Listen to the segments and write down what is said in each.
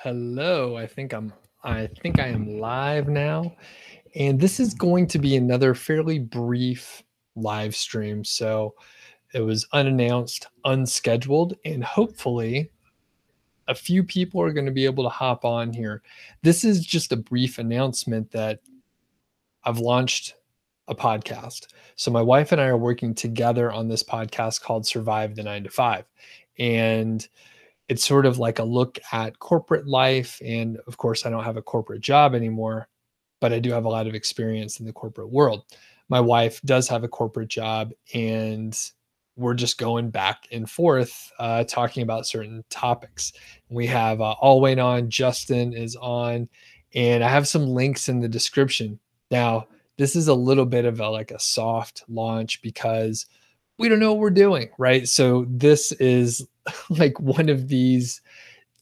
Hello, I think I am live now, and this is going to be another fairly brief live stream. So it was unannounced, unscheduled, and hopefully a few people are going to be able to hop on here. This is just a brief announcement that I've launched a podcast. So my wife and I are working together on this podcast called Survive the 9 to 5. And it's sort of like a look at corporate life. And of course, I don't have a corporate job anymore, but I do have a lot of experience in the corporate world. My wife does have a corporate job, and we're just going back and forth talking about certain topics. We have Alwayn on, Justin is on, and I have some links in the description. Now, this is a little bit of like a soft launch because we don't know what we're doing, right? So this is like one of these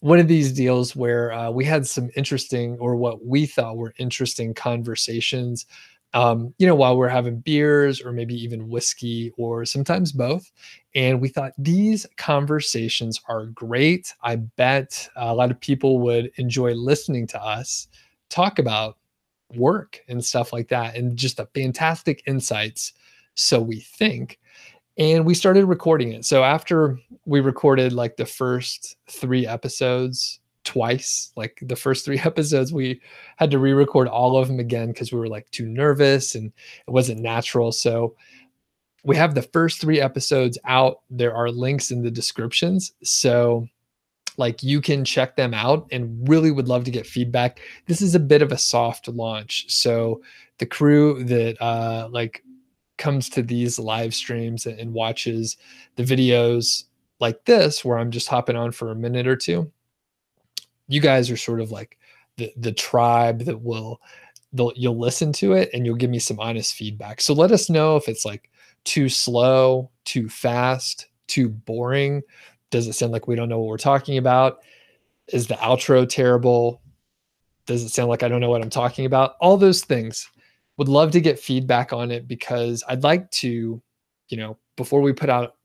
deals where we had some interesting, or what we thought were interesting conversations, while we're having beers or maybe even whiskey or sometimes both. And we thought these conversations are great. I bet a lot of people would enjoy listening to us talk about work and stuff like that, and just the fantastic insights. So we think, and we started recording it. So after we recorded like the first 3 episodes twice, like the first 3 episodes, we had to re-record all of them again because we were like too nervous and it wasn't natural. So we have the first 3 episodes out. There are links in the descriptions. So like you can check them out, and really would love to get feedback. This is a bit of a soft launch. So the crew that comes to these live streams and watches the videos like this, where I'm just hopping on for a minute or two, you guys are sort of like the tribe that you'll listen to it and you'll give me some honest feedback. So let us know if it's like too slow, too fast, too boring. Does it sound like we don't know what we're talking about? Is the outro terrible? Does it sound like I don't know what I'm talking about? All those things. Would love to get feedback on it because I'd like to, before we put out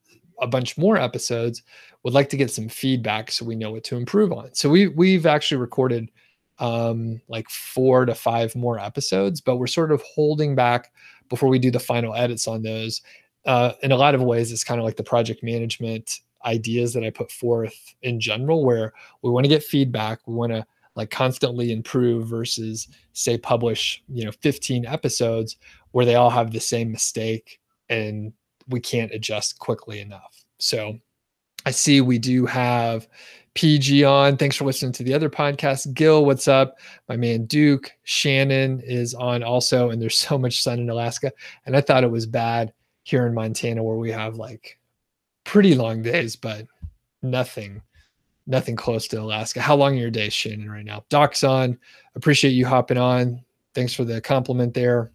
a bunch more episodes, would like to get some feedback so we know what to improve on. So we've actually recorded like 4 to 5 more episodes, but we're sort of holding back before we do the final edits on those. In a lot of ways, it's kind of like the project management ideas that I put forth in general, where we want to get feedback. We want to like constantly improve versus say publish 15 episodes where they all have the same mistake and we can't adjust quickly enough. So I see we do have PG on. Thanks for listening to the other podcast. Gil, what's up? My man Duke. Shannon is on also, and there's so much sun in Alaska. And I thought it was bad here in Montana, where we have like pretty long days, but nothing close to Alaska. How long are your days, Shannon, right now? Doc's on. Appreciate you hopping on. Thanks for the compliment there.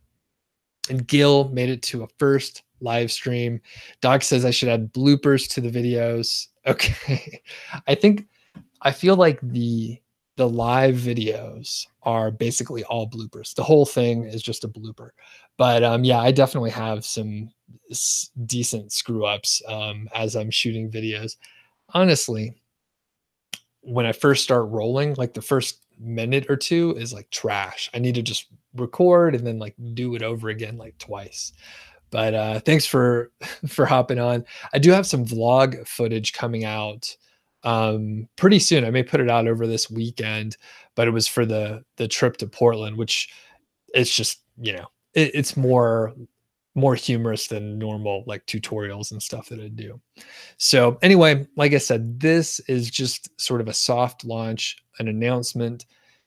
And Gil made it to a first live stream. Doc says I should add bloopers to the videos. Okay. I feel like the live videos are basically all bloopers. The whole thing is just a blooper. But yeah, I definitely have some decent screw ups as I'm shooting videos. Honestly, when I first start rolling, like the first minute or two is like trash. I need to just record and then like do it over again like twice. But thanks for for hopping on. I do have some vlog footage coming out pretty soon. I may put it out over this weekend, but it was for the trip to Portland, which it's just, it's more humorous than normal like tutorials and stuff that I do. So anyway, like I said, this is just sort of a soft launch, an announcement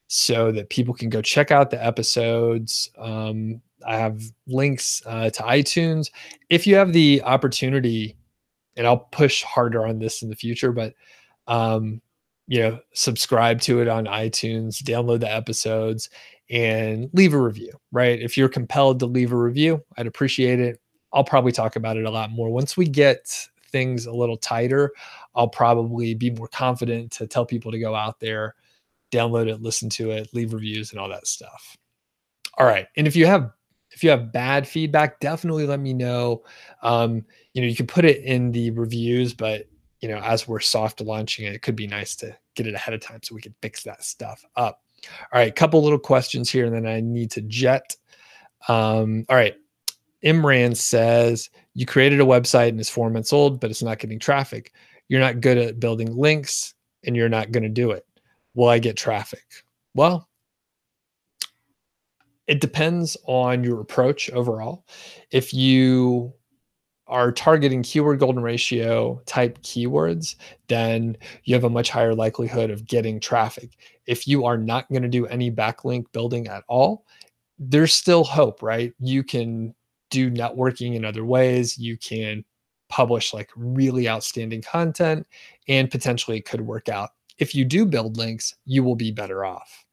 so that people can go check out the episodes. I have links to iTunes. If you have the opportunity, and I'll push harder on this in the future, but subscribe to it on iTunes, download the episodes, and leave a review, right? If you're compelled to leave a review, I'd appreciate it. I'll probably talk about it a lot more. Once we get things a little tighter, I'll probably be more confident to tell people to go out there, download it, listen to it, leave reviews and all that stuff. All right. And if you have bad feedback, definitely let me know. You can put it in the reviews, but as we're soft launching it, it could be nice to get it ahead of time so we can fix that stuff up. All right, couple little questions here, and then I need to jet. All right. Imran says, you created a website and it's 4 months old, but it's not getting traffic. You're not good at building links and you're not going to do it. Will I get traffic? Well, it depends on your approach overall. If you are targeting keyword golden ratio type keywords, then you have a much higher likelihood of getting traffic. If you are not going to do any backlink building at all, there's still hope, right? You can do networking in other ways. You can publish like really outstanding content and potentially it could work out. If you do build links, you will be better off.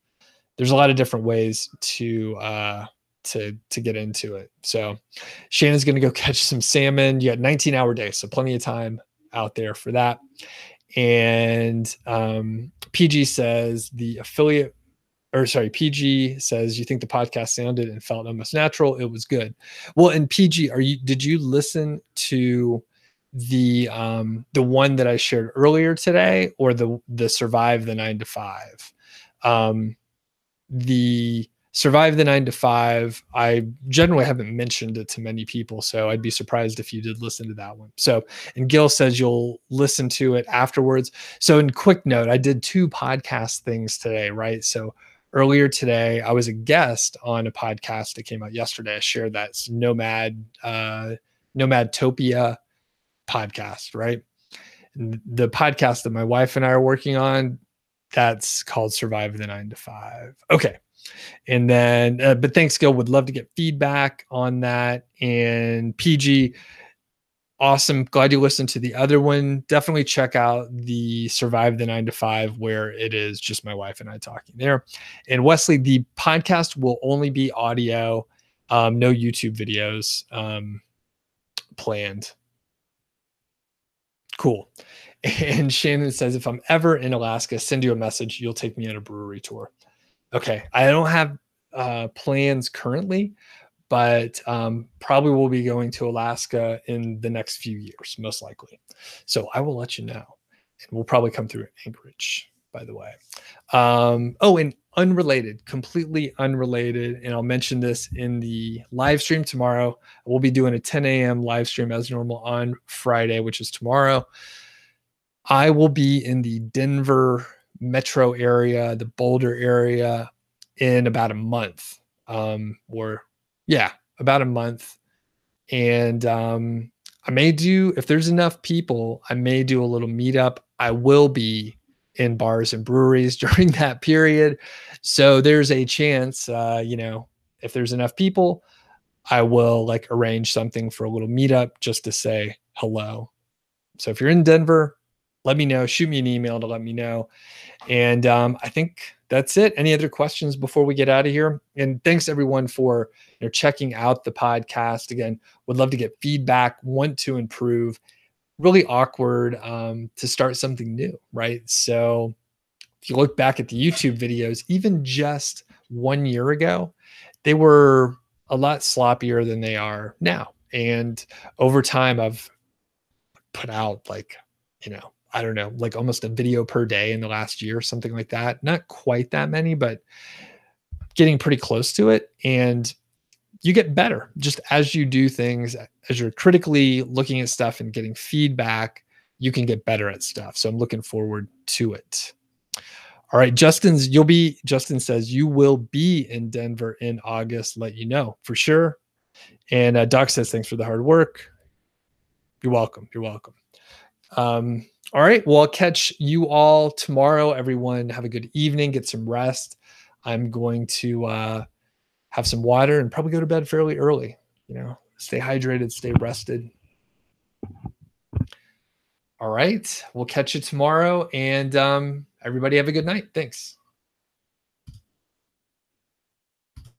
There's a lot of different ways to get into it. So Shannon's going to go catch some salmon. You got 19-hour day, so plenty of time out there for that. And PG says PG says, you think the podcast sounded and felt almost natural. It was good. Well, and PG, did you listen to the one that I shared earlier today, or the Survive the 9 to 5? The Survive the 9 to 5, I generally haven't mentioned it to many people, so I'd be surprised if you did listen to that one. So, and Gil says you'll listen to it afterwards. So in quick note, I did 2 podcast things today, right? So earlier today, I was a guest on a podcast that came out yesterday. I shared that Nomadtopia podcast, right? And the podcast that my wife and I are working on, that's called Survive the 9 to 5. Okay. And then, but thanks, Gil. Would love to get feedback on that. And PG, awesome. Glad you listened to the other one. Definitely check out the Survive the 9 to 5, where it is just my wife and I talking there. And Wesley, the podcast will only be audio, no YouTube videos planned. Cool. And Shannon says, if I'm ever in Alaska, send you a message. You'll take me on a brewery tour. Okay. I don't have plans currently, but probably will be going to Alaska in the next few years, most likely. So I will let you know. And we'll probably come through Anchorage, by the way. And unrelated, completely unrelated, and I'll mention this in the live stream tomorrow. We'll be doing a 10 a.m. live stream as normal on Friday, which is tomorrow. I will be in the Denver metro area, the Boulder area, in about a month, about a month. And I may do, if there's enough people, I may do a little meetup. I will be in bars and breweries during that period. So there's a chance, if there's enough people, I will like arrange something for a little meetup just to say hello. So if you're in Denver, let me know. Shoot me an email to let me know. And I think that's it. Any other questions before we get out of here? And thanks everyone for checking out the podcast. Again, would love to get feedback, want to improve. Really awkward to start something new, right? So if you look back at the YouTube videos, even just 1 year ago, they were a lot sloppier than they are now. And over time, I've put out I don't know, like almost a video per day in the last year, something like that. Not quite that many, but getting pretty close to it. And you get better just as you do things, as you're critically looking at stuff and getting feedback, you can get better at stuff. So I'm looking forward to it. All right. Justin says you will be in Denver in August. Let you know for sure. And Doc says, thanks for the hard work. You're welcome. You're welcome. All right. Well, I'll catch you all tomorrow. Everyone have a good evening. Get some rest. I'm going to have some water and probably go to bed fairly early. Stay hydrated, stay rested. All right. We'll catch you tomorrow. And everybody have a good night. Thanks.